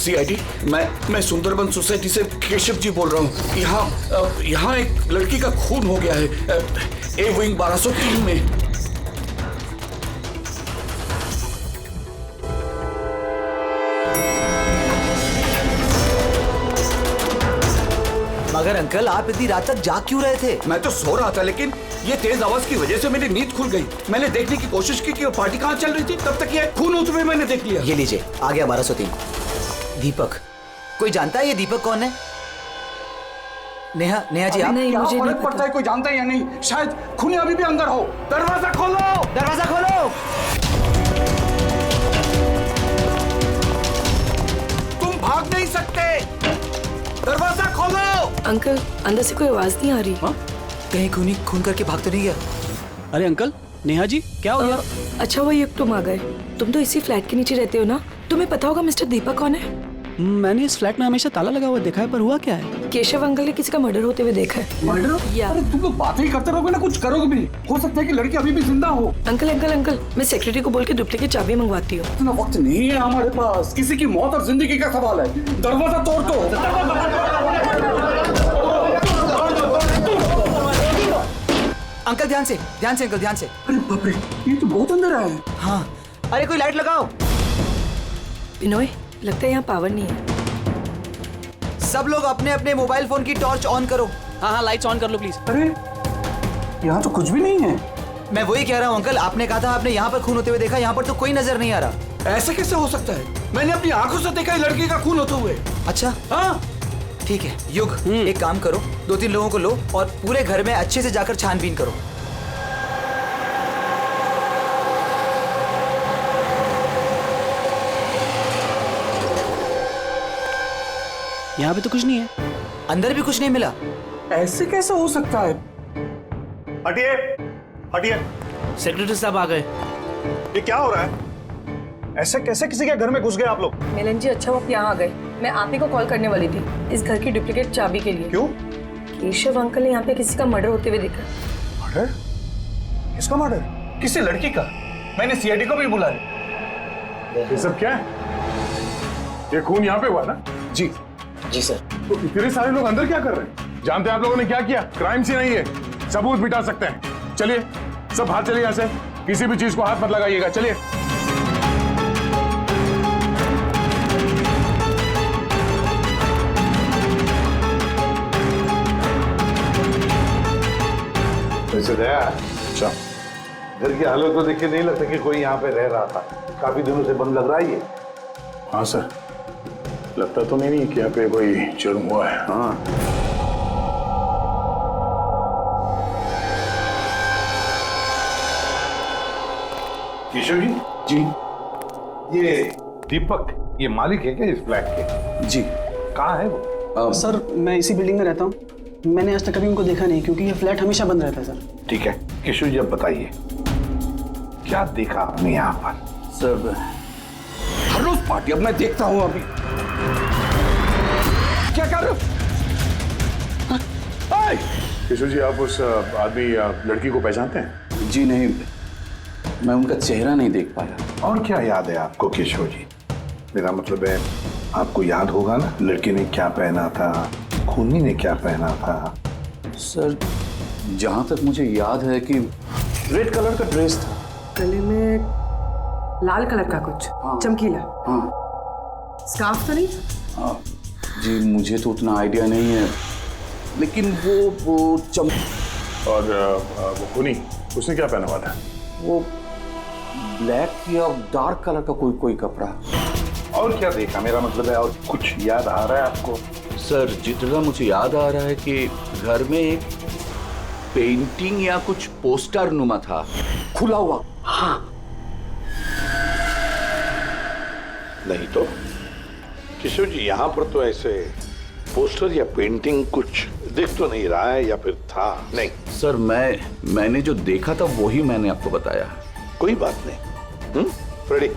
CID, मैं Sundarban society से केशव जी बोल रहा हूँ। यहाँ एक लड़की का खून हो गया है ए विंग 1203 में। मगर अंकल, आप इतनी रात तक जाग क्यों रहे थे? मैं तो सो रहा था, लेकिन ये तेज आवाज की वजह से मेरी नींद खुल गई। मैंने देखने की कोशिश की कि वो पार्टी कहाँ चल रही थी, तब तक ये खून होते हुए मैंने देख लिया। ये लीजिए, आ गया 1203। दीपक, कोई जानता है ये दीपक कौन है? नेहा जी आप? नहीं, मुझे नहीं पड़ता है, कोई जानता है या नहीं? शायद खूनी अभी भी अंदर हो। दरवाजा खोलो, दरवाजा खोलो। तुम भाग नहीं सकते, दरवाजा खोलो। अंकल, अंदर से कोई आवाज नहीं आ रही। कहीं खूनी खून करके भाग तो नहीं गया? अरे अंकल, नेहा जी क्या हो गया? अच्छा हुआ ये तुम आ गए। तुम तो इसी फ्लैट के नीचे रहते हो ना, तुम्हें पता होगा मिस्टर दीपक कौन है? मैंने इस फ्लैट में हमेशा ताला लगा हुआ देखा है, पर हुआ क्या है? केशव अंकल ने किसी का मर्डर होते हुए देखा है। मर्डर? या अरे तुम लोग बातें ही करते रहोगे ना, कुछ करोगे भी। हो सकता है कि लड़की अभी भी जिंदा हो। अंकल, मैं सेक्रेटरी को बोल के डुप्लीकेट चाबी मंगवाती हूँ। इतना वक्त नहीं है हमारे पास, किसी की मौत और जिंदगी का सवाल है। दरवाजा तोड़ दो। अंकल ध्यान से अंकल, ध्यान से। अरे बाप रे, ये तो बहुत अंदर है। हाँ, अरे कोई लाइट लगाओ। बिनोय, लगता है यहाँ पावर नहीं है। सब लोग अपने अपने मोबाइल फोन की टॉर्च ऑन करो। हाँ, लाइट्स ऑन कर लो प्लीज। अरे यहाँ तो कुछ भी नहीं है। मैं वही कह रहा हूँ अंकल, आपने कहा था आपने यहाँ पर खून होते हुए देखा, यहाँ पर तो कोई नजर नहीं आ रहा। ऐसे कैसे हो सकता है? मैंने अपनी आंखों से देखा लड़की का खून होते हुए। अच्छा हाँ ठीक है युग, एक काम करो, 2-3 लोगों को लो और पूरे घर में अच्छे से जाकर छानबीन करो। यहाँ पे तो कुछ नहीं है। अंदर भी कुछ नहीं मिला। ऐसे कैसे हो सकता है? हटिए, हटिए। सेक्रेटरी साहब आ गए। ये क्या हो रहा है? ऐसे कैसे किसी के घर में घुस गए आप लोग? मिलन जी, अच्छा आप यहाँ आ गए। मैं आप ही को कॉल करने वाली थी इस घर की डुप्लीकेट चाबी के लिए। क्यों? केशव अंकल ने यहाँ पे किसी का मर्डर होते हुए देखा। मर्डर? किसका मर्डर? किसी लड़की का। मैंने सीआईडी को भी बुलाया। ये सब क्या है? ये खून यहाँ पे हुआ ना? जी सर। तो इतने सारे लोग अंदर क्या कर रहे हैं? जानते हैं आप लोगों ने क्या किया? क्राइम सीन नहीं है, सबूत मिटा सकते हैं। चलिए सब बाहर चलिए यहाँ से, किसी भी चीज को हाथ मत लगाइएगा। चलिए। वैसे दया, अच्छा, घर की हालत को देख के नहीं लगता कि कोई यहाँ पे रह रहा था। काफी दिनों से बंद लग रहा है ये। हाँ सर, लगता तो नहीं कि यहाँ पे कोई जुर्म हुआ है। हाँ, केशव जी। जी ये दीपक, ये मालिक है क्या इस फ्लैट के? जी। कहाँ है वो? सर मैं इसी बिल्डिंग में रहता हूँ। मैंने आज तक कभी उनको देखा नहीं, क्योंकि ये फ्लैट हमेशा बंद रहता है सर। ठीक है केशव जी, अब बताइए क्या देखा आपने यहाँ पर? सर हर रोज पार्टी, अब मैं देखता हूँ। अभी क्या कर रहे हो? केशव जी, आप उस आदमी या लड़की को पहचानते हैं? जी नहीं, मैं उनका चेहरा नहीं देख पाया। और क्या याद है आपको केशव जी? मेरा मतलब है आपको याद होगा ना, लड़की ने क्या पहना था, खूनी ने क्या पहना था? सर जहां तक मुझे याद है कि रेड कलर का ड्रेस था। गले में लाल कलर का कुछ चमकीला। हाँ स्कार्फ तो नहीं? जी मुझे तो उतना आइडिया नहीं है, लेकिन वो और वो खूनी, उसने क्या पहना हुआ था? वो ब्लैक या डार्क कलर का कोई कपड़ा। और क्या देखा? मेरा मतलब है और कुछ याद आ रहा है आपको? सर जितना मुझे याद आ रहा है कि घर में एक पेंटिंग या कुछ पोस्टर नुमा था, खुला हुआ। हाँ नहीं तो केशव जी, यहाँ पर तो ऐसे पोस्टर या पेंटिंग कुछ दिख तो नहीं रहा है, या फिर था? नहीं सर, मैंने जो देखा था वही मैंने आपको बताया। कोई बात नहीं। फ्रेडी,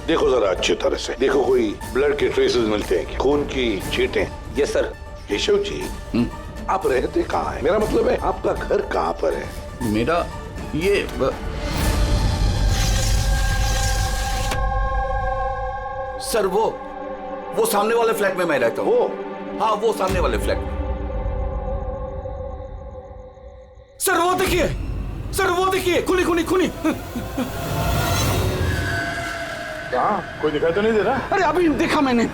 देखो जरा अच्छी तरह से देखो, कोई ब्लड के ट्रेसेस मिलते हैं क्या? खून की छींटें? Yes sir. केशव जी, आप रहते कहाँ हैं? मेरा मतलब है आपका घर कहाँ पर है? मेरा ये सर वो सामने वाले फ्लैट में मैं रहता हूँ। हाँ, वो सामने वाले फ्लैट में। सर वो देखिए, सर वो देखिए, खुली खुली खुली। कहाँ? कोई दिखाई तो नहीं दे रहा? अरे अभी देखा मैंने,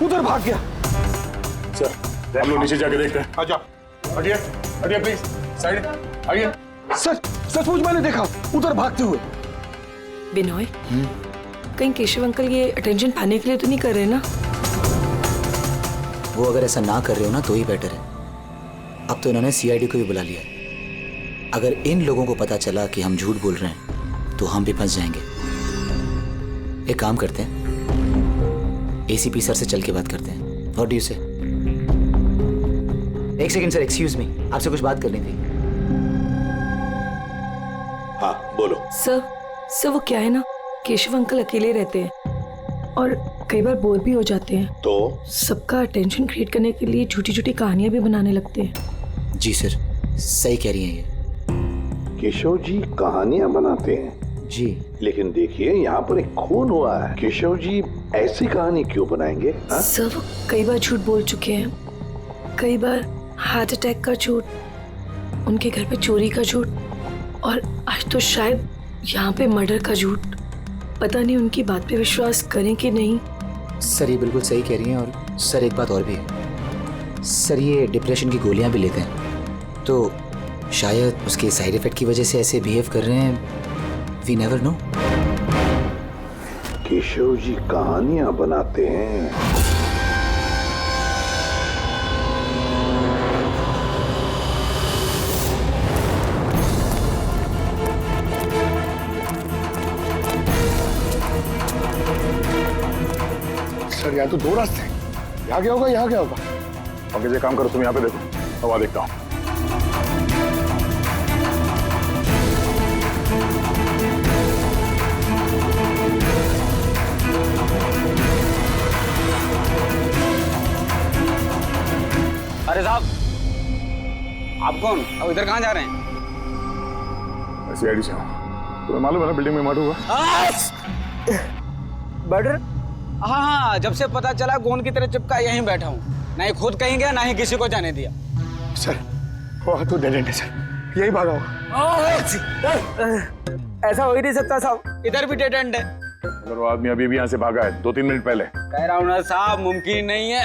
उधर भाग गया। सर हम लोग नीचे जाके देखते हैं। आ जाओ, हटिए हटिए प्लीज, साइड आइए। सर सचमुच मैंने देखा, उधर भागते हुए। बिनोय, कहीं केशव अंकल ये अटेंशन पाने के लिए तो नहीं कर रहे ना? वो अगर ऐसा ना कर रहे हो ना तो ही बेटर है। अब तो इन्होंने सीआईडी को भी बुला लिया है। अगर इन लोगों को पता चला कि हम झूठ बोल रहे हैं तो हम भी फंस जाएंगे। एक काम करते हैं, एसीपी सर से चल के बात करते हैं। व्हाट डू यू से? एक सेकंड सर, एक्सक्यूज मी, आपसे कुछ बात करनी थी। हाँ बोलो। सर वो क्या है ना, केशव अंकल अकेले रहते हैं और कई बार बोर भी हो जाते हैं, तो सबका अटेंशन क्रिएट करने के लिए झूठी झूठी कहानियां भी बनाने लगते हैं। जी सर, सही कह रही हैं ये। केशव जी कहानियां बनाते हैं जी, लेकिन देखिए यहाँ पर एक खून हुआ है। केशव जी ऐसी कहानी क्यों बनाएंगे? हाँ? सर वो कई बार झूठ बोल चुके हैं, कई बार हार्ट अटैक का झूठ, उनके घर पे चोरी का झूठ और आज तो शायद यहाँ पे मर्डर का झूठ। पता नहीं उनकी बात पे विश्वास करें कि नहीं। सर ये बिल्कुल सही कह रही हैं। और सर एक बात और भी है सर, ये डिप्रेशन की गोलियां भी लेते हैं, तो शायद उसके साइड इफेक्ट की वजह से ऐसे बिहेव कर रहे हैं। We never know. Keshav ji कहानियां बनाते हैं। सर यहाँ तो दो रास्ते हैं, यहाँ क्या होगा यहाँ क्या होगा। अब ये काम करो, तुम यहाँ पे देखो, हवा देखता हूँ। अरे साहब, आप कौन? अब इधर कहाँ जा रहे हैं? सीआईडी से हूँ। तुम्हें मालूम है ना बिल्डिंग में मर्डर हुआ? मर्डर? हाँ, जब से पता चला गोंद की तरह चिपका यहीं बैठा हूँ। ना ही खुद कहीं गया, ना ही किसी को जाने दिया। सर वो तो डेड एंड है सर, यही भागा होगा। ऐसा हो ही नहीं सकता साहब, इधर भी डेड एंड है। अगर वो आदमी अभी भी यहाँ से भागा है 2-3 मिनट पहले। कह रहा हूँ ना साहब, मुमकिन नहीं है।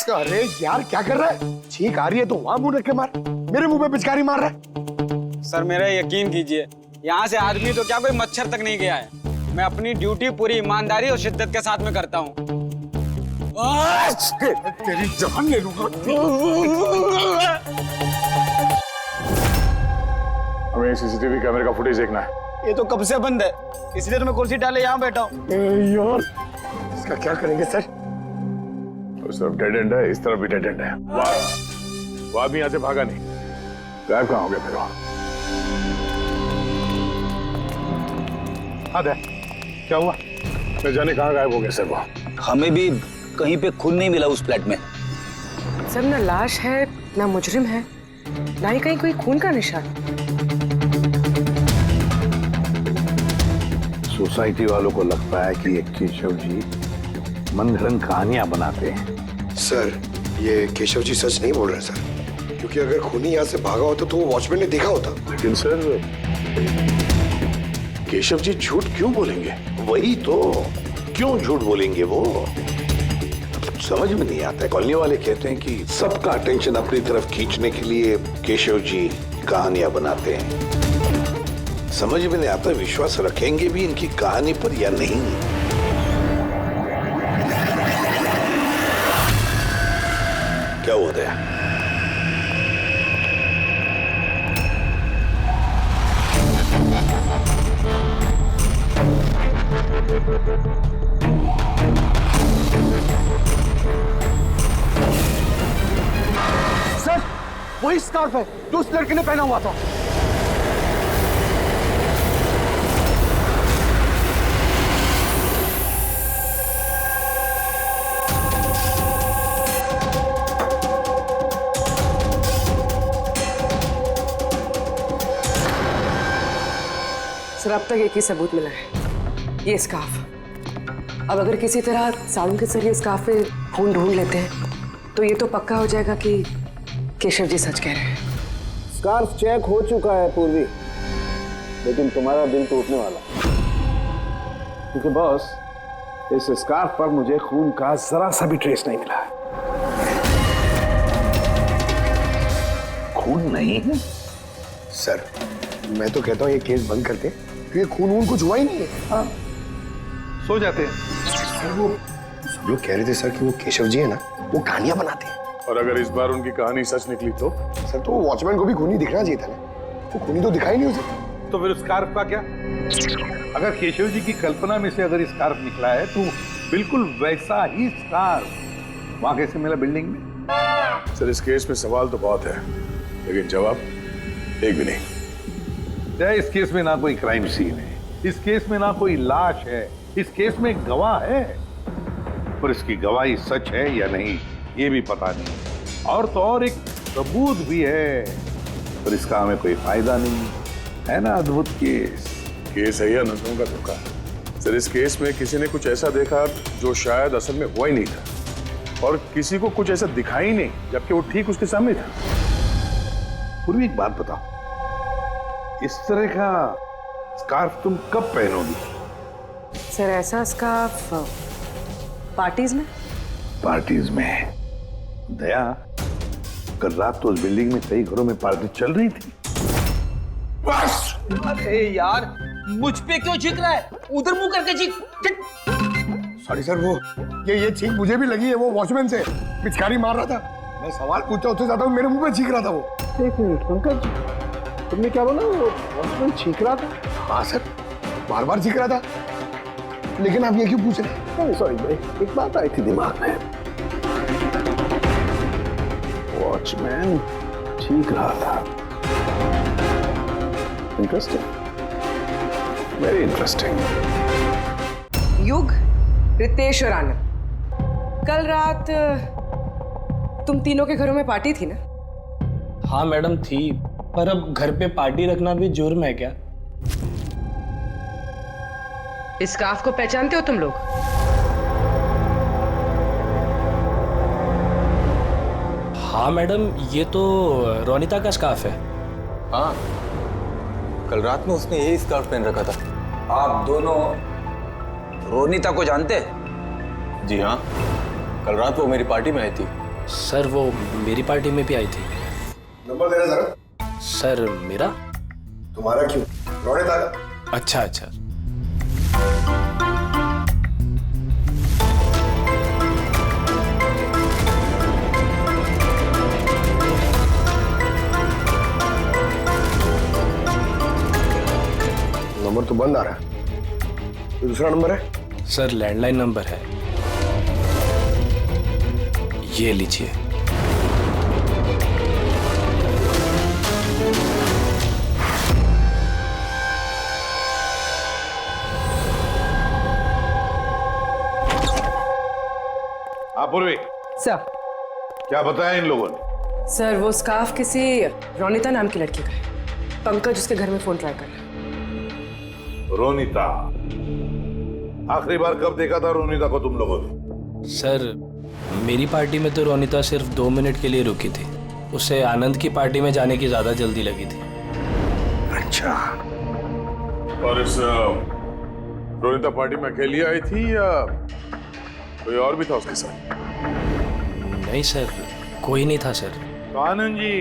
अरे यार क्या कर रहा है? छींक आ रही है तो वहां मुंह रख के मार, मेरे मुंह पे पिचकारी मार रहा है। सर मेरा यकीन कीजिए, यहाँ से आदमी तो क्या कोई मच्छर तक नहीं गया है। मैं अपनी ड्यूटी पूरी ईमानदारी और शिद्दत के साथ में करता हूँ। तेरी जान ले लूंगा। हमें सीसीटीवी कैमरे का फुटेज देखना है। ये तो कब से बंद है, इसलिए तो मैं कुर्सी डाले यहाँ बैठा हूँ। यार इसका क्या करेंगे सर? उस तरफ डेड एंड है, इस तरफ भी डेड एंड है। वो आदमी यहाँ से भागा नहीं, गायब कहाँ हो गया फिर? हाँ दे, क्या हुआ? न जाने कहाँ गायब हो गया सर वो। हमें भी कहीं पे खून नहीं मिला उस फ्लैट में। सर ना लाश है, ना मुजरिम है, ना ही कहीं कोई खून का निशान। सोसाइटी वालों को लगता है कि ये केशव जी मन घड़ंत कहानियां बनाते हैं। सर ये केशव जी सच नहीं बोल रहे सर, क्योंकि अगर खूनी यहाँ से भागा होता तो वो वॉचमैन ने देखा होता। लेकिन सर केशव जी झूठ क्यों बोलेंगे? वही तो, क्यों झूठ बोलेंगे वो? समझ में नहीं आता है। कॉलोनी वाले कहते हैं कि सबका अटेंशन अपनी तरफ खींचने के लिए केशव जी कहानियां बनाते हैं। समझ में नहीं आता विश्वास रखेंगे भी इनकी कहानी पर या नहीं। क्या होता है? सर वही स्कार्फ है जो उस लड़के ने पहना हुआ था। सर अब तक एक ही सबूत मिला है, ये स्कार्फ। अब अगर किसी तरह सालून के जरिए स्कार्फ पे खून ढूंढ लेते हैं तो ये तो पक्का हो जाएगा कि केशव जी सच कह रहे हैं। स्कार्फ चेक हो चुका है पूर्वी, लेकिन तुम्हारा दिल टूटने वाला, क्योंकि बॉस इस स्कार्फ पर मुझे खून का जरा सा भी ट्रेस नहीं मिला है। खून नहीं है? सर मैं तो कहता हूँ ये केस बंद करते, क्योंकि खून वून कुछ हुआ ही नहीं है। हाँ, सो जाते हैं। सर वो सब लोग कह रहे थे सर कि वो केशव जी है ना, वो कहानियां बनाते हैं। और अगर इस बार उनकी कहानी सच निकली तो? सर तो वॉचमैन को भी खूनी दिखना चाहिए था ना, वो खूनी तो दिखाई नहीं उसे। तो फिर स्कार्फ का क्या? अगर केशव जी की कल्पना में से अगर स्कार्फ निकला है तो बिल्कुल वैसा ही स्कार्फ वहां कैसे मिला बिल्डिंग में? सर इस केस में सवाल तो बहुत है, लेकिन जवाब एक भी नहीं। इस केस में ना कोई क्राइम सीन है, इस केस में ना कोई लाश है, इस केस में एक गवाह है, पर इसकी गवाही सच है या नहीं ये भी पता नहीं। और तो और एक सबूत भी है, पर इसका हमें कोई फायदा नहीं है ना। अद्भुत केस है या नजरों का धोखा? सर इस केस में किसी ने कुछ ऐसा देखा जो शायद असल में हुआ ही नहीं था, और किसी को कुछ ऐसा दिखाई ही नहीं जबकि वो ठीक उसके सामने था। पूर्वी एक बात बताओ, इस तरह का स्कार्फ तुम कब पहनोगी? सर ऐसा स्कार्फ पार्टीज में? पार्टीज में? दया, कल रात तो उस बिल्डिंग में कई घरों में पार्टी चल रही थी। बस! अरे यार मुझ पे क्यों चीख रहा है? उधर मुंह करके चीख। सॉरी सर, वो ये चीख मुझे भी लगी है, वो वॉचमैन से पिचकारी मार रहा था। मैं सवाल पूछता उससे ज्यादा मेरे मुंह पे चीख रहा था वो। एक मिनट पंकज, तुमने क्या बोला? वो वॉचमैन चीख रहा था? हाँ सर, बार बार चीख रहा था, लेकिन आप ये क्यों पूछ रहे हैं? सॉरी, एक बात आई थी दिमाग में। वॉचमैन चीख रहा था। Interesting, very interesting. युग, रितेश और आनंद, कल रात तुम तीनों के घरों में पार्टी थी ना? हाँ मैडम थी, पर अब घर पे पार्टी रखना भी जुर्म है क्या? इस स्कार्फ को पहचानते हो तुम लोग? हाँ मैडम, ये तो रोनिता का स्कार्फ है। हाँ, कल रात में उसने यही स्कार्फ पहन रखा था। आप दोनों रोनिता को जानते? जी हाँ, कल रात वो मेरी पार्टी में आई थी। सर वो मेरी पार्टी में भी आई थी। नंबर देना जरा। सर मेरा? तुम्हारा क्यों, रोनिता का। अच्छा अच्छा। नंबर तो बंद आ रहा है, दूसरा नंबर है? सर लैंडलाइन नंबर है, ये लीजिए। पूर्वी सर, क्या बताया इन लोगों ने? सर वो स्कार्फ किसी रोनिता नाम की लड़की का है। पंकज उसके घर में फोन ट्राई कर रहा है। रोनिता? आखिरी बार कब देखा था रोनिता को तुम लोगों ने? सर मेरी पार्टी में तो रोनिता सिर्फ 2 मिनट के लिए रुकी थी, उसे आनंद की पार्टी में जाने की ज्यादा जल्दी लगी थी। अच्छा। और इस रोनिता पार्टी में अकेली आई थी या कोई और भी था उसके साथ? नहीं सर, कोई नहीं था सर। तो आनंद जी,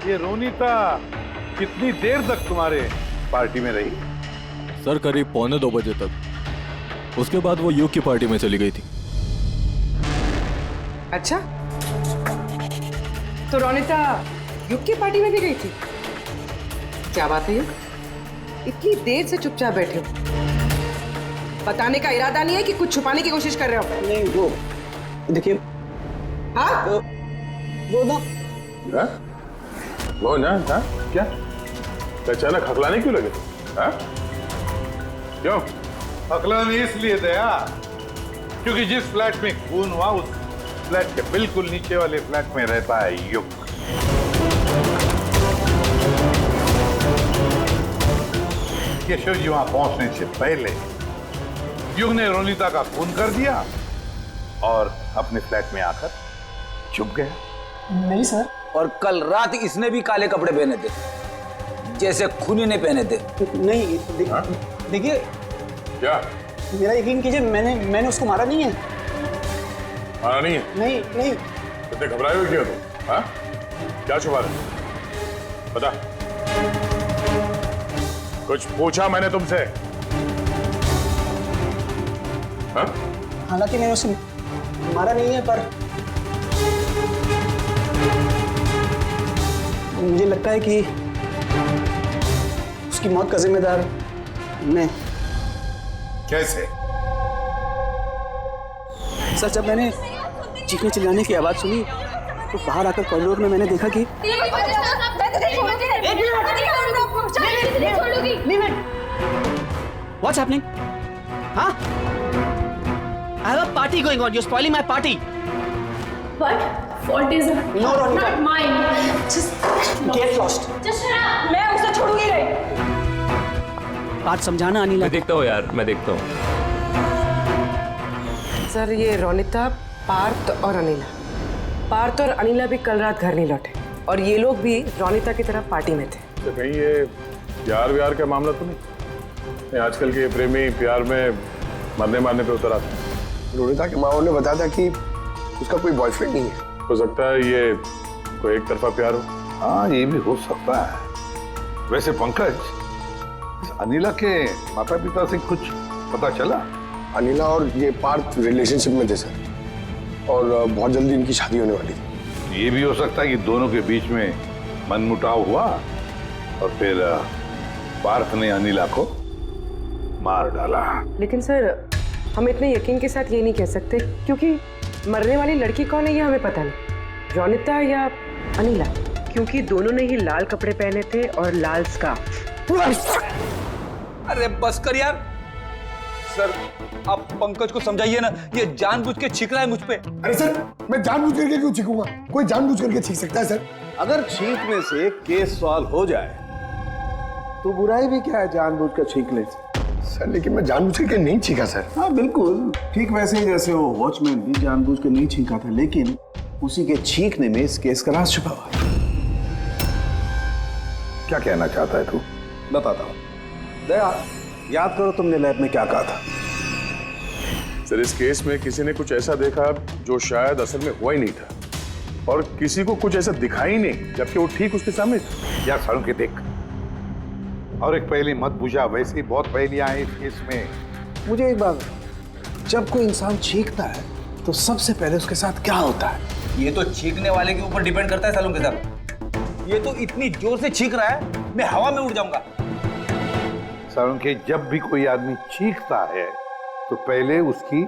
ये रोनिता कितनी देर तक तुम्हारे पार्टी में रही? सर करीब 1:45 बजे तक। उसके बाद वो युग की पार्टी में चली गई थी। अच्छा, तो रोनिता युग की पार्टी में भी गई थी? क्या बात है युग, इतनी देर से चुपचाप बैठे हो? बताने का इरादा नहीं है कि कुछ छुपाने की कोशिश कर रहे हो? नहीं, वो देखिए। हाँ? वो ना क्या अचानक हकलाने क्यों लगे? हाँ? क्यों हकलाने? इसलिए दया, क्योंकि जिस फ्लैट में खून हुआ उस फ्लैट के बिल्कुल नीचे वाले फ्लैट में रहता है युग। केशव जी वहां पहुंचने से पहले युग ने रोनिता का खून कर दिया और अपने फ्लैट में आकर छुप गया। नहीं सर। और कल रात इसने भी काले कपड़े पहने थे, जैसे खूनी ने पहने थे। नहीं देखिए, क्या? मेरा यकीन कीजिए, मैंने उसको मारा नहीं है। मारा नहीं है? नहीं। इतने घबराए हुए क्यों तुम? हाँ? क्या छुपा रहे? बता। कुछ पूछा मैंने तुमसे? हाँ? हालांकि मैंने उसे मारा नहीं है, पर मुझे लगता है कि उसकी मौत का जिम्मेदार मैं। कैसे? सर, जब मैंने चीखने चिल्लाने की आवाज सुनी तो बाहर आकर कॉरिडोर में मैंने देखा कि What's happening? Huh? I have a party going on. You're spoiling my party. But fault is No, Ronika. not mine. Just Get lost. just shut up. मैं उसे छोड़ूंगी नहीं। बात समझाना अनिला। मैं देखता हूँ यार, मैं देखता हूँ। सर, ये रोनिता, पार्थ और अनिला। पार्थ और अनिला भी कल रात घर नहीं लौटे और ये लोग भी रोनिता की तरफ पार्टी में थे। तो कहीं ये प्यार व्यार का मामला तो नहीं? आजकल के प्रेमी प्यार में मरने मारने पे उतर आते हैं। रोनिता के माँ ने बताया था कि उसका कोई बॉयफ्रेंड नहीं है। हो सकता है ये कोई एक तरफा प्यार हो। हाँ, ये भी हो सकता है। वैसे पंकज, इस अनिला के माता पिता से कुछ पता चला? अनिला और ये पार्थ रिलेशनशिप में थे सर, और बहुत जल्दी इनकी शादी होने वाली थी। ये भी हो सकता है कि दोनों के बीच में मनमुटाव हुआ और फिर पार्थ ने अनिला को मार डाला। लेकिन सर, हम इतने यकीन के साथ ये नहीं कह सकते क्योंकि मरने वाली लड़की कौन है ये हमें पता नहीं। रोनिता या अनिला, क्योंकि दोनों ने ही लाल कपड़े पहने थे और लाल स्कार्फ। अरे बस कर यार। सर, आप पंकज को समझाइए ना, ये जानबूझ के छींक रहा है मुझ पे। अरे सर, मैं जानबूझ करके क्यों छींकूंगा? कोई जानबूझ करके छींक सकता है सर? अगर छींकने से केस सॉल्व हो जाए तो बुराई भी क्या है जानबूझ कर छींकने से? सर, लेकिन मैं जानबूझ करके नहीं छींका सर। हाँ बिल्कुल ठीक वैसे ही जैसे वो वॉचमैन भी जानबूझ के नहीं छींका था, लेकिन उसी के छींकने में इस केस का राज छुपा हुआ है। क्या कहना चाहता है तू? बताता हूँ। दया, याद करो तुमने लैब में क्या कहा था? सर, इस केस में किसी ने कुछ ऐसा देखा जो शायद असल में हुआ ही नहीं था, और किसी को कुछ ऐसा दिखाई ही नहीं, जबकि वो ठीक उसके सामने था। या सालों के देख, और एक पहेली मत बुझा, वैसे ही बहुत पहेलियां हैं इस केस में। मुझे एक बात, जब कोई इंसान छींकता है तो सबसे पहले उसके साथ क्या होता है? ये तो छींकने वाले के ऊपर डिपेंड करता है सालों के साथ। ये तो इतनी जोर से छींक रहा है, मैं हवा में उड़ जाऊंगा। सालों के, जब भी कोई आदमी छींकता है तो पहले उसकी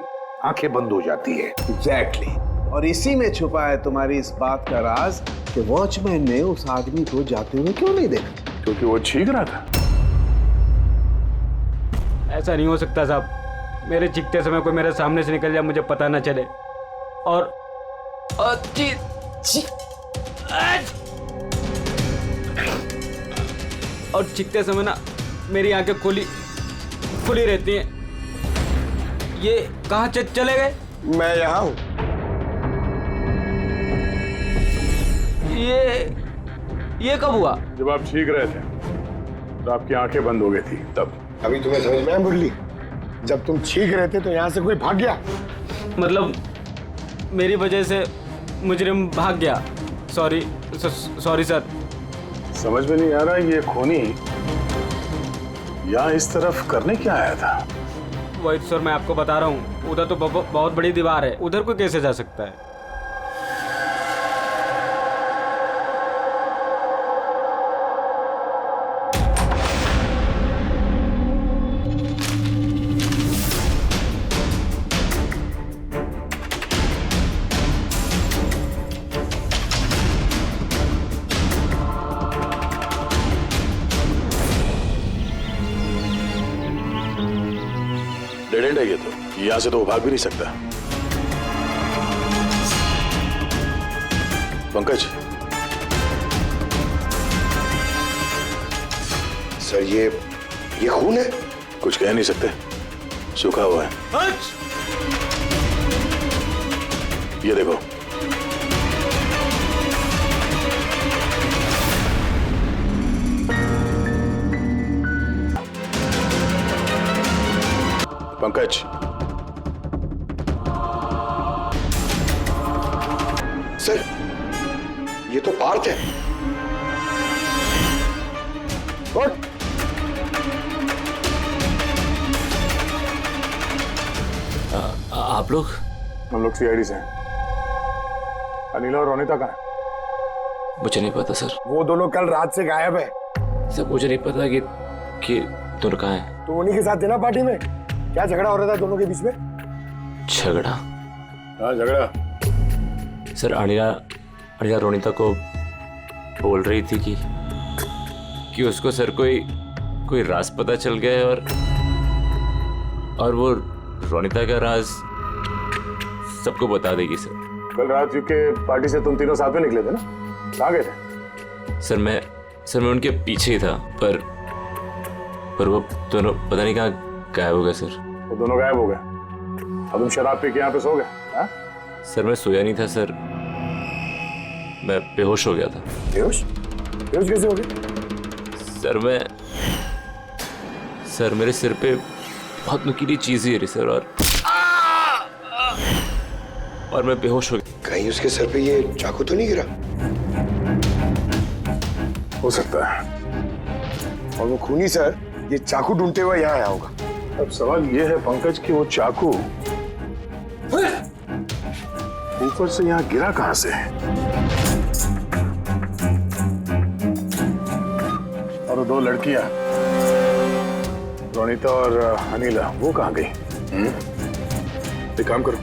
आंखें बंद हो जाती है। एग्जैक्टली। और इसी में छुपा है तुम्हारी इस बात का राज कि वॉचमैन ने उस आदमी को जाते हुए क्यों नहीं देखा? क्योंकि वो छींक रहा था। ऐसा नहीं हो सकता साहब, मेरे चीखते समय कोई मेरे सामने से निकल जाए, मुझे पता ना चले। और चीखते समय ना मेरी आंखें खुली रहती हैं। ये कहाँ चले गए? मैं यहाँ हूँ। ये कब हुआ? जब आप छींक रहे थे तो आपकी आंखें बंद हो गई थी तब। अभी तुम्हें समझ में आया मुरली? जब तुम छींक रहे थे तो यहाँ से कोई भाग गया। मतलब मेरी वजह से मुजरिम भाग गया? Sorry sir. समझ में नहीं आ रहा ये खूनी यहाँ इस तरफ करने क्या आया था? वही सर मैं आपको बता रहा हूँ, उधर तो बहुत बड़ी दीवार है, उधर कोई कैसे जा सकता है? डेड एंड है ये तो, यहाँ से तो वो भाग भी नहीं सकता। पंकज, सर ये खून है? कुछ कह नहीं सकते, सूखा हुआ है। ये देखो। पंकज, सर ये तो पार्थ है। आप लोग? हम लोग सीआईडी से हैं। अनिला और रोनिता कहाँ है? मुझे नहीं पता सर। वो दोनों कल रात से गायब है। सर मुझे नहीं पता कि दोनों कहाँ हैं। तो उन्हीं के साथ थे ना पार्टी में? क्या झगड़ा हो रहा था दोनों के बीच में? झगड़ा? हाँ झगड़ा। सर अनिला रोनिता को बोल रही थी कि उसको सर कोई राज पता चल गया है और वो रोनिता का राज सबको बता देगी सर। कल रात के पार्टी से तुम तीनों साथ में निकले थे ना? कहाँ गए थे? सर मैं उनके पीछे ही था पर वो दोनों पता नहीं कहाँ गायब हो गए सर। वो दोनों गायब हो गए। अब तुम शराब पी के यहाँ पे सो गए? हाँ? सर मैं सोया नहीं था सर, मैं बेहोश हो गया था। बेहोश कैसे हो गए? सर मेरे सिर पे बहुत नुकीली चीज ही रही सर और मैं बेहोश हो गया। कहीं उसके सर पे ये चाकू तो नहीं गिरा? हो सकता है। और वो खूनी सर ये चाकू ढूंढते हुए यहाँ आया होगा। अब सवाल ये है पंकज कि वो चाकू ऊपर से यहाँ गिरा कहां से? और दो लड़कियां रोनिता और अनिला वो कहां गई? एक काम करो,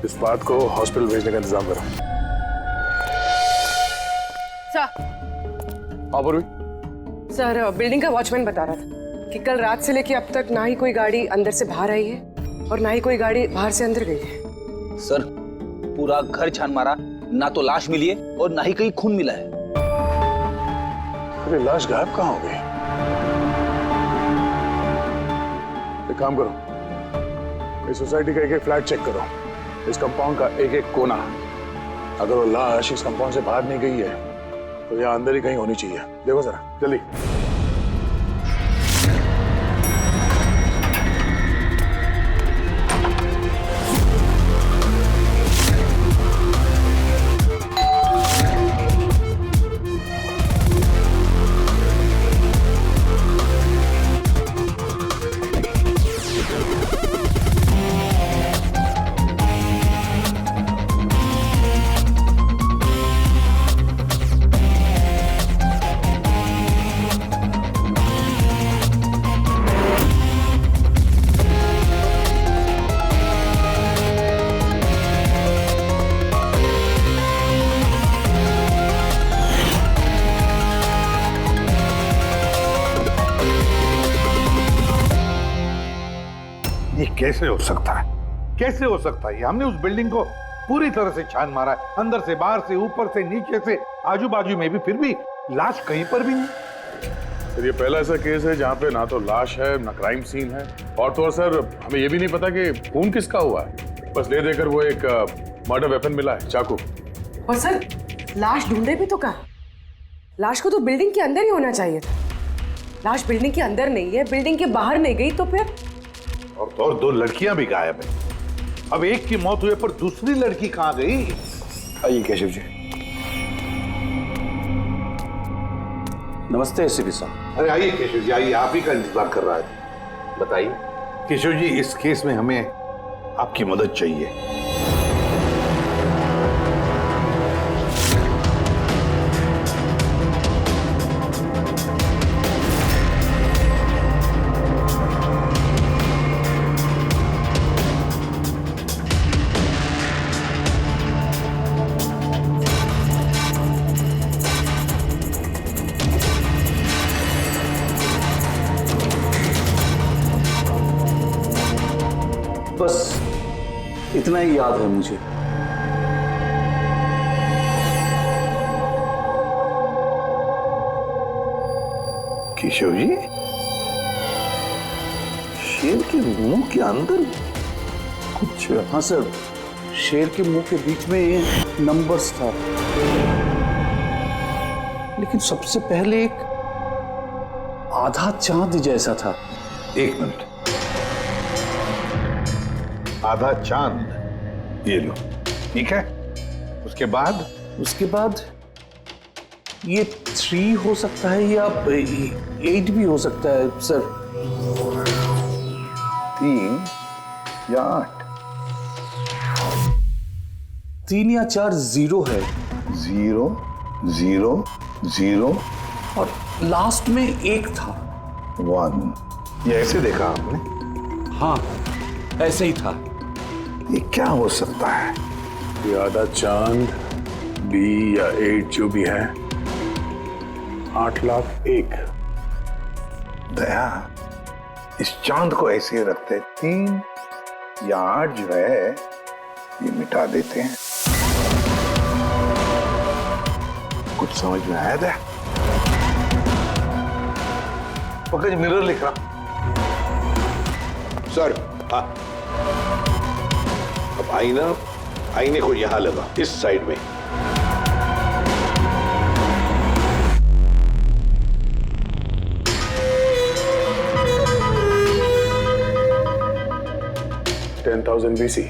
इस बात को हॉस्पिटल भेजने का इंतजाम करो। सर बिल्डिंग का वॉचमैन बता रहा था कि कल रात से लेके अब तक ना ही कोई गाड़ी अंदर से बाहर आई है और ना ही कोई गाड़ी बाहर से अंदर गई है। सर पूरा घर छान मारा, ना तो लाश मिली है और ना ही कहीं खून मिला है। अरे लाश गायब कहाँ हो गई? एक काम करो, इस सोसाइटी का एक फ्लैट चेक करो, इस कंपाउंड का एक कोना। अगर वो लाश इस कंपाउंड से बाहर नहीं गई है तो यहाँ अंदर ही कहीं होनी चाहिए। देखो जरा जल्दी। कैसे हो सकता है? कैसे हो सकता है? हमने उस बिल्डिंग को पूरी तरह से छान मारा है, अंदर से, बाहर से, ऊपर से, नीचे से, आजू बाजू में भी, फिर भी लाश कहीं पर भी नहीं। सर ये पहला ऐसा केस है जहाँ पे ना तो लाश है ना क्राइम सीन है, और तो और सर हमें ये भी नहीं पता कि खून किसका हुआ है। बस ले देकर वो एक मर्डर वेपन मिला है, चाकू। और सर लाश ढूंढे भी तो कहाँ? लाश को तो बिल्डिंग के अंदर ही होना चाहिए था। लाश बिल्डिंग के अंदर नहीं है, बिल्डिंग के बाहर नहीं गई, तो फिर? और तो और दो लड़कियां भी गायब है। अब एक की मौत हुई पर दूसरी लड़की कहां गई? आइए केशव जी। नमस्ते एसपी साहब। अरे आइए केशव जी, आइए, आप ही का इंतजार कर रहा है। बताइए केशव जी, इस केस में हमें आपकी मदद चाहिए। बस इतना ही याद है मुझे। केशव जी, शेर के मुंह के अंदर कुछ? हाँ सर, शेर के मुंह के बीच में ये नंबर्स था, लेकिन सबसे पहले एक आधा चांद जैसा था। एक मिनट, आधा चांद, ये लो, ठीक है। उसके बाद? उसके बाद ये 3 हो सकता है या 8 भी हो सकता है सर। 3 या 8? 3 या 4 0 है। 0 0 0 और लास्ट में 1 था। 1। ये ऐसे देखा आपने? हाँ, ऐसे ही था। ये क्या हो सकता है? ये आधा चांद, बी या 8 जो भी है, 8,01,000। दया, इस चांद को ऐसे रखते 3 या 8 जो है ये मिटा देते हैं। कुछ समझ में आया दया? पंकज, मिरर लिख रहा सर। हाँ, अब आईने को यहां लगा, इस साइड में। BC।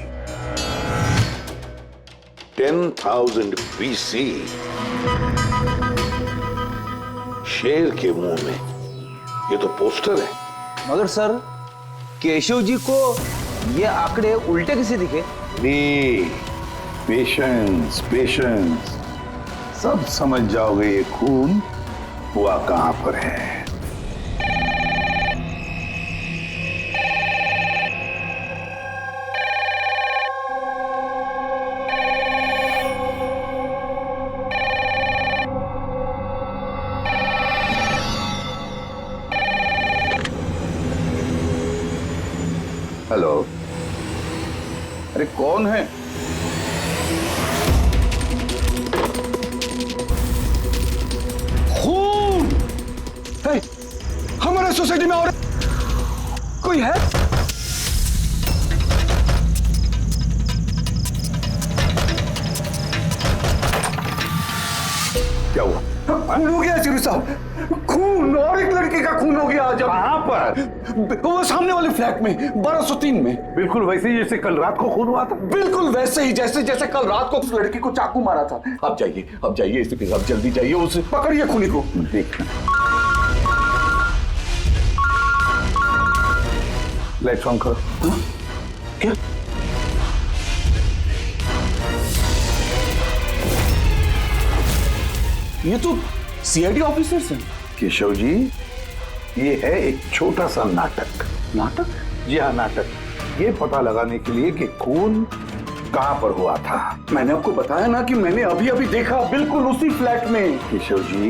10,000 BC। शेर के मुंह में, ये तो पोस्टर है। मगर सर, केशव जी को ये आंकड़े उल्टे कैसे दिखे? पेशेंस पेशेंस, सब समझ जाओगे ये खून हुआ कहां पर है। हेलो, अरे कौन है? खून! हे, हमारे सोसाइटी में और कोई है? क्या हुआ? खून हो गया चिरू साहब, खून, और एक लड़के का खून हो गया आज। कहां पर? वो सामने वाले फ्लैट में, 1203 में। बिल्कुल वैसे ही जैसे कल रात को खून हुआ था। बिल्कुल वैसे ही जैसे कल रात को उस लड़की को चाकू मारा था। आप जाइए इसी के साथ, जल्दी जाइए, उसे पकड़िए खूनी को। देखना, लाइट्स ऑन करो। क्या? ये तो सीआईडी ऑफिसर्स हैं। केशव जी, ये है एक छोटा सा नाटक। नाटक? जी हाँ, नाटक। ये पता लगाने के लिए कि खून कहां पर हुआ था। मैंने आपको बताया ना कि मैंने अभी अभी देखा, बिल्कुल उसी फ्लैट में। केशव जी,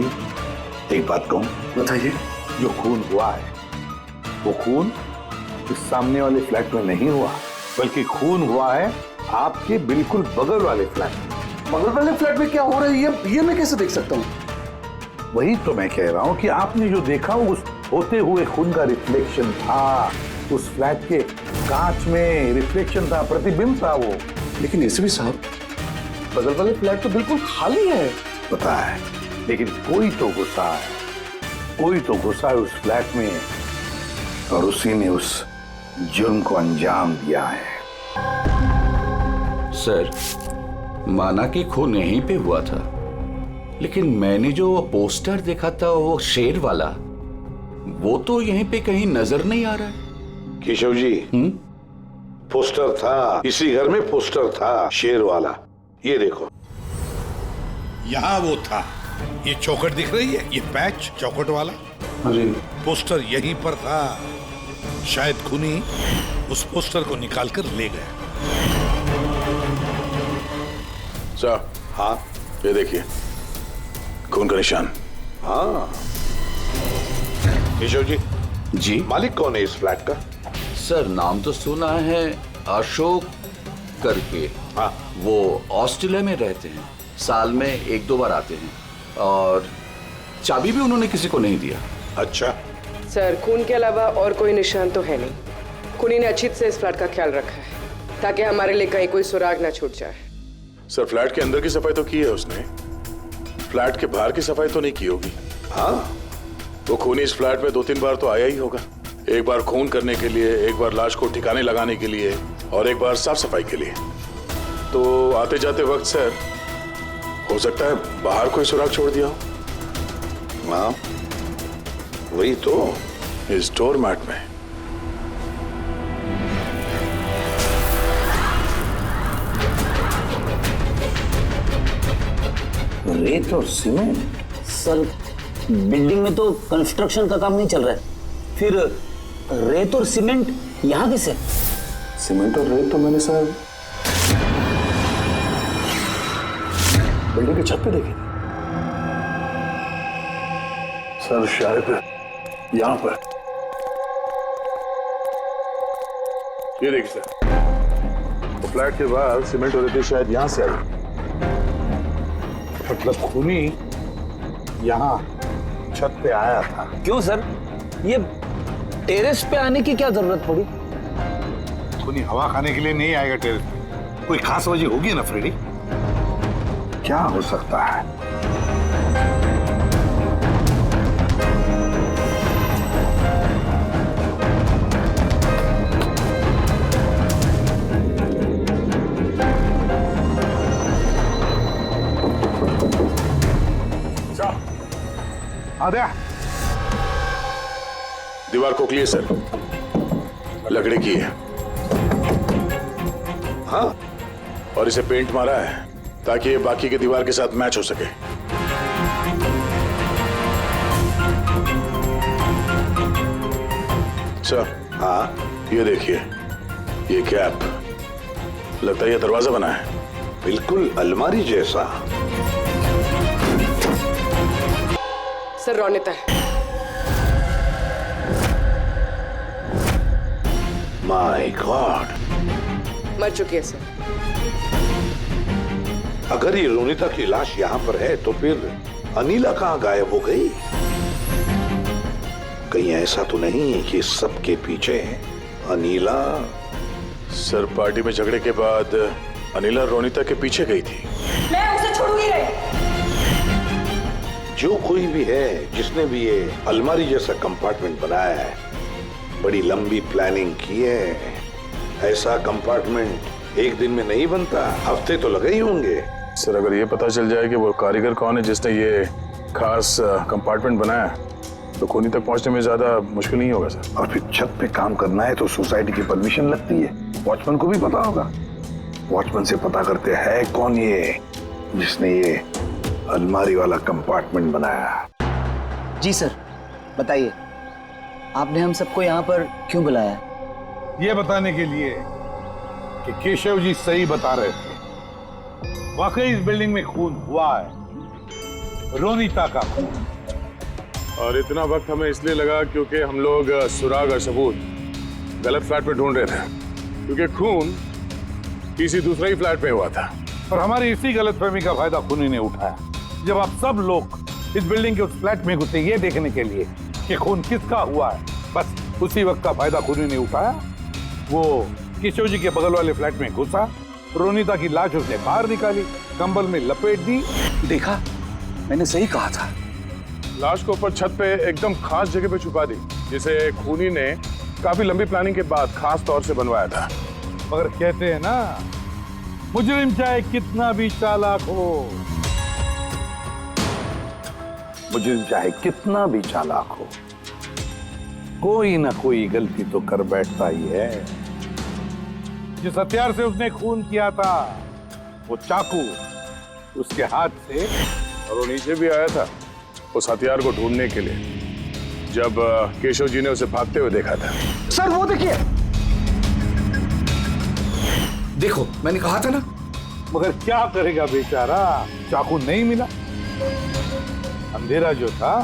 एक बात कहूं? बताइए। जो खून हुआ है वो खून इस सामने वाले फ्लैट में नहीं हुआ, बल्कि खून हुआ है आपके बिल्कुल बगल वाले फ्लैट में। बगल वाले फ्लैट में क्या हो रहा है ये मैं कैसे देख सकता हूँ? वही तो मैं कह रहा हूं कि आपने जो देखा उस होते हुए खून का रिफ्लेक्शन था, उस फ्लैट के कांच में रिफ्लेक्शन था, प्रतिबिंब था वो। लेकिन एसपी साहब, बगल वाले फ्लैट तो बिल्कुल खाली है। पता है, लेकिन कोई तो घुसा है उस फ्लैट में, और उसी ने उस जुर्म को अंजाम दिया है। सर, माना कि खून यहीं पे हुआ था, लेकिन मैंने जो पोस्टर देखा था वो शेर वाला, वो तो यहीं पे कहीं नजर नहीं आ रहा है। केशव जी, पोस्टर था, इसी घर में पोस्टर था शेर वाला। ये देखो, यहाँ वो था। ये चौखट दिख रही है, ये पैच चौखट वाला। अरे, पोस्टर यहीं पर था। शायद खूनी उस पोस्टर को निकाल कर ले गया। सर, हाँ, ये देखिए, खून का निशान। हाँ। केशव जी, जी मालिक कौन है इस फ्लैट का? सर, नाम तो सुना है, अशोक करके। हाँ, वो ऑस्ट्रेलिया में रहते हैं, साल में 1-2 बार आते हैं, और चाबी भी उन्होंने किसी को नहीं दिया। अच्छा। सर, खून के अलावा और कोई निशान तो है नहीं। खूनी ने अच्छी से इस फ्लैट का ख्याल रखा है ताकि हमारे लिए कहीं कोई सुराग ना छूट जाए। सर फ्लैट के अंदर की सफाई तो की है उसने, फ्लैट के बाहर की सफाई तो नहीं की होगी। हाँ, वो खूनी इस फ्लैट में 2-3 बार तो आया ही होगा। एक बार खून करने के लिए, एक बार लाश को ठिकाने लगाने के लिए और एक बार साफ सफाई के लिए। तो आते जाते वक्त सर हो सकता है बाहर कोई सुराग छोड़ दिया हो। हाँ, वही तो। इस डोर मैट में। रेत और सीमेंट? सर बिल्डिंग में तो कंस्ट्रक्शन का काम नहीं चल रहा है, फिर रेत और सीमेंट यहाँ किसे? सीमेंट और रेत तो मैंने सर बिल्डिंग की छत पे देखी सर, शायद यहां पर। ये देखिए सर, तो फ्लैट के बाहर सीमेंट और रेती शायद यहां से आई। मतलब खूनी यहाँ छत पे आया था। क्यों सर, ये टेरेस पे आने की क्या जरूरत पड़ी? खूनी हवा खाने के लिए नहीं आएगा टेरेस पे, कोई खास वजह होगी ना फ्रेडी? क्या हो सकता है? आद्या, दीवार खोखली है सर, लकड़ी की है। हाँ, और इसे पेंट मारा है ताकि ये बाकी के दीवार के साथ मैच हो सके। सर हाँ, ये देखिए, ये कैप, लगता है ये दरवाजा बना है। बिल्कुल अलमारी जैसा। सर रोनिता है। माय गॉड, मर चुकी है सर। अगर ये रोनिता की लाश यहाँ पर है तो फिर अनीला कहाँ गायब हो गई? कहीं ऐसा तो नहीं कि सबके पीछे अनीला? सर पार्टी में झगड़े के बाद अनीला रोनिता के पीछे गई थी। मैं उसे छोड़ूंगी नहीं। जो कोई भी है जिसने भी ये अलमारी जैसा कंपार्टमेंट बनाया है, बड़ी लंबी प्लानिंग की है। ऐसा कंपार्टमेंट एक दिन में नहीं बनता, हफ्ते तो लगे ही होंगे। सर अगर ये पता चल जाए कि वो कारीगर कौन है जिसने ये खास कंपार्टमेंट बनाया, तो खूनी तक पहुंचने में ज्यादा मुश्किल नहीं होगा सर। और फिर छत पे काम करना है तो सोसाइटी की परमिशन लगती है, वॉचमैन को भी पता होगा। वॉचमैन से पता करते हैं कौन ये जिसने ये अलमारी वाला कंपार्टमेंट बनाया। जी सर, बताइए, आपने हम सबको यहाँ पर क्यों बुलाया? ये बताने के लिए कि केशव जी सही बता रहे थे, वाकई इस बिल्डिंग में खून हुआ है, रोनिता का खून। और इतना वक्त हमें इसलिए लगा क्योंकि हम लोग सुराग और सबूत गलत फ्लैट में ढूंढ रहे थे, क्योंकि खून किसी दूसरे ही फ्लैट में हुआ था। और हमारी इसी गलतफहमी का फायदा खूनी ने उठाया। जब आप सब लोग इस बिल्डिंग के उस फ्लैट में घुसे ये देखने के लिए कि खून किसका हुआ है, बस उसी वक्त का फायदा खूनी ने उठाया। वो केशव जी के बगल वाले फ्लैट में घुसा, रोनिता की लाश उसने बाहर निकाली, कंबल में लपेट दी। देखा, मैंने सही कहा था। लाश को ऊपर छत पे एकदम खास जगह पे छुपा दी, जिसे खूनी ने काफी लंबी प्लानिंग के बाद खास तौर से बनवाया था। मगर कहते हैं ना, मुजरिम चाहे कितना भी चालाक हो, मुजरिम चाहे कितना भी चालाक हो, कोई ना कोई गलती तो कर बैठता ही है। जिस हथियार से उसने खून किया था, वो चाकू उसके हाथ से, और वो नीचे भी आया था उस हथियार को ढूंढने के लिए जब केशव जी ने उसे भागते हुए देखा था। सर वो देखिए, देखो मैंने कहा था ना। मगर क्या करेगा बेचारा, चाकू नहीं मिला। अंधेरा जो था,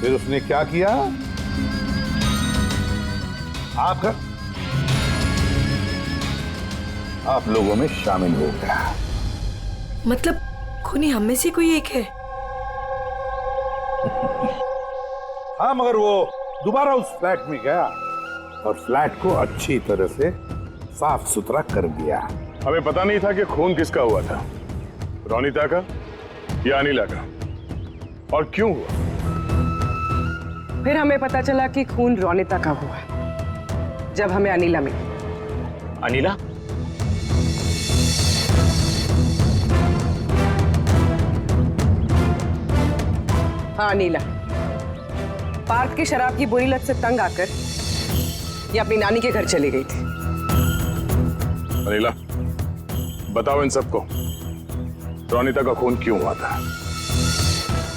फिर उसने क्या किया, आकर आप लोगों में शामिल हो गया। मतलब खूनी हम में से कोई एक है? हाँ, मगर वो दोबारा उस फ्लैट में गया और फ्लैट को अच्छी तरह से साफ सुथरा कर दिया। हमें पता नहीं था कि खून किसका हुआ था, रोनिता का या अनिला का, और क्यों हुआ। फिर हमें पता चला कि खून रोनिता का हुआ जब हमें अनिला मिली। अनिला? हाँ अनिला, पार्थ की शराब की बुरी लत से तंग आकर ये अपनी नानी के घर चली गई थी। अनिला, बताओ इन सबको रोनिता का खून क्यों हुआ था।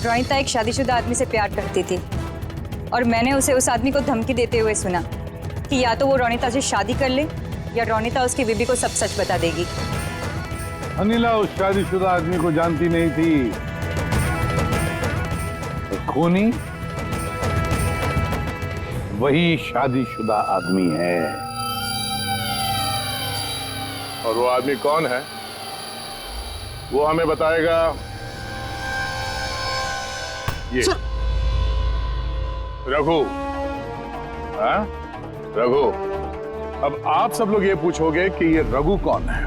रोनिता एक शादीशुदा आदमी से प्यार करती थी और मैंने उसे उस आदमी को धमकी देते हुए सुना कि या तो वो रोनिता से शादी कर ले या रोनिता उसकी बीबी को सब सच बता देगी। अनिला उस शादीशुदा आदमी को जानती नहीं थी। खूनी वही शादीशुदा आदमी है। और वो आदमी कौन है वो हमें बताएगा ये रघु। हाँ रघु, अब आप सब लोग ये पूछोगे कि ये रघु कौन है।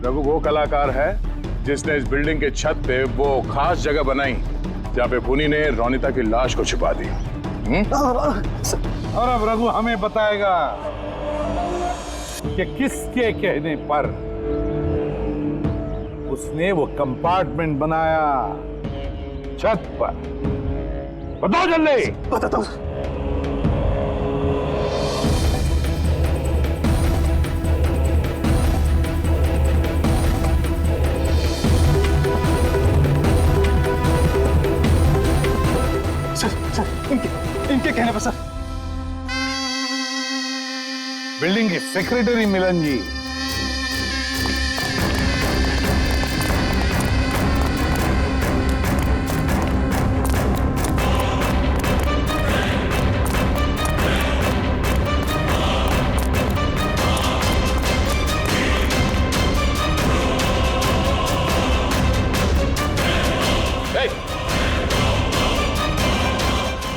रघु वो कलाकार है जिसने इस बिल्डिंग के छत पे वो खास जगह बनाई जहाँ पे पुनी ने रोनिता की लाश को छिपा दी। और अब रघु हमें बताएगा कि किसके कहने पर उसने वो कंपार्टमेंट बनाया छत पर। बताओ जल्दी। बताता हूँ। सर, इनके कहने पर सर। बिल्डिंग के सेक्रेटरी मिलन जी।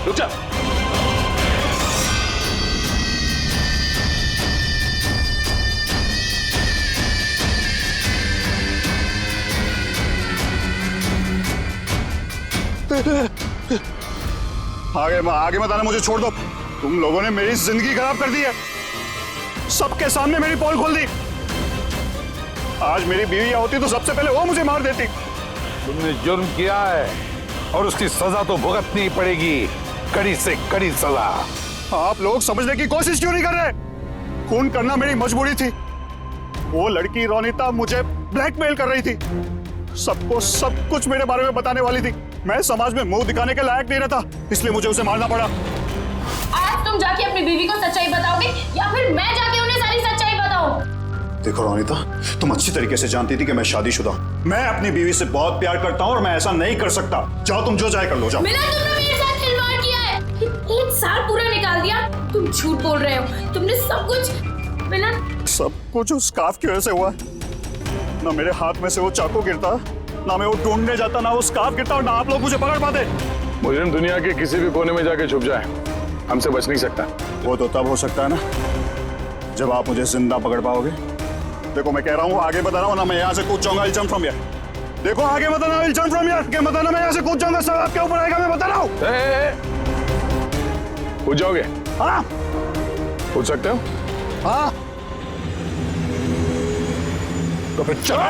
रुक जा। आगे मत आना, मुझे छोड़ दो। तुम लोगों ने मेरी जिंदगी खराब कर दी है, सबके सामने मेरी पोल खोल दी। आज मेरी बीवी होती तो सबसे पहले वो मुझे मार देती। तुमने जुर्म किया है और उसकी सजा तो भुगतनी पड़ेगी, कड़ी से कड़ी सजा। आप लोग समझने की कोशिश क्यों नहीं कर रहे? खून करना मेरी मजबूरी थी। वो लड़की रोनिता मुझे ब्लैकमेल कर रही थी, सबको सब कुछ मेरे बारे में बताने वाली थी। मैं समाज में मुंह दिखाने के लायक नहीं रहता, इसलिए मुझे उसे मारना पड़ा। आज तुम जाके अपनी बीवी को सच्चाई बताओगे या फिर मैं जाके उन्हें सारी सच्चाई बताऊं? देखो रोनिता, तुम अच्छी तरीके से जानती थी कि मैं शादीशुदा हूं। मैं अपनी बीवी से बहुत प्यार करता हूं और मैं ऐसा नहीं कर सकता। जाओ, तुम जो चाहे कर लो, जाओ। मिलन, तुमने मेरे साथ खिलवाड़ किया है। एक साल पूरा निकाल दिया। तुम झूठ बोल रहे हो। तुमने सब कुछ। मिलन, सब कुछ उस स्कार्फ की वजह से हुआ। ना मेरे हाथ में से वो चाकू गिरता, ना मैं वो ढूंढने जाता, ना वो स्कार्फ गिरता और ना आप लोग मुझे पकड़ पाते। मुजरिम दुनिया के किसी भी कोने में जाके छुप जाए, हमसे बच नहीं सकता। वो तो तब हो सकता है ना जब आप मुझे जिंदा पकड़ पाओगे। देखो मैं कह रहा हूँ, आगे बता रहा हूँ ना, मैं यहाँ से कूद जाऊंगा। I'll jump from here। देखो आगे बताना, I'll jump from here। के बताना मैं यहाँ से कूद जाऊंगा, सब आपके ऊपर आएगा, मैं बता रहा हूँ। कूद जाओगे? हाँ कूद सकते हो? हाँ तो फिर चलो।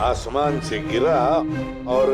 आसमान से गिरा और